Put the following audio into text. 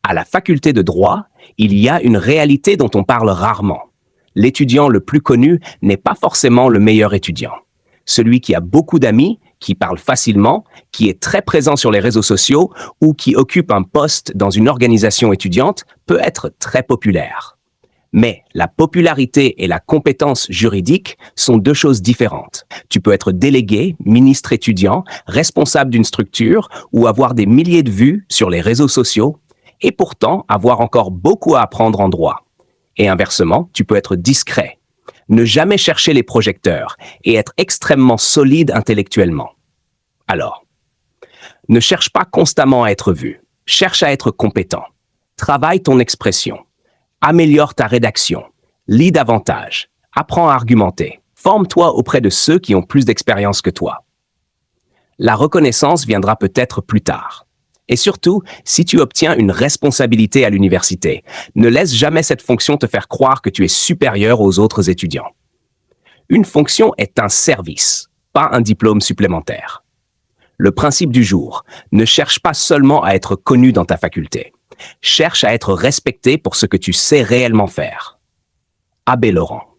À la faculté de droit, il y a une réalité dont on parle rarement. L'étudiant le plus connu n'est pas forcément le meilleur étudiant. Celui qui a beaucoup d'amis, qui parle facilement, qui est très présent sur les réseaux sociaux ou qui occupe un poste dans une organisation étudiante peut être très populaire. Mais la popularité et la compétence juridique sont deux choses différentes. Tu peux être délégué, ministre étudiant, responsable d'une structure ou avoir des milliers de vues sur les réseaux sociaux et pourtant avoir encore beaucoup à apprendre en droit. Et inversement, tu peux être discret, ne jamais chercher les projecteurs et être extrêmement solide intellectuellement. Alors, ne cherche pas constamment à être vu, cherche à être compétent. Travaille ton expression, améliore ta rédaction, lis davantage, apprends à argumenter, forme-toi auprès de ceux qui ont plus d'expérience que toi. La reconnaissance viendra peut-être plus tard. Et surtout, si tu obtiens une responsabilité à l'université, ne laisse jamais cette fonction te faire croire que tu es supérieur aux autres étudiants. Une fonction est un service, pas un diplôme supplémentaire. Le principe du jour, ne cherche pas seulement à être connu dans ta faculté. Cherche à être respecté pour ce que tu sais réellement faire. Abbé Laurent.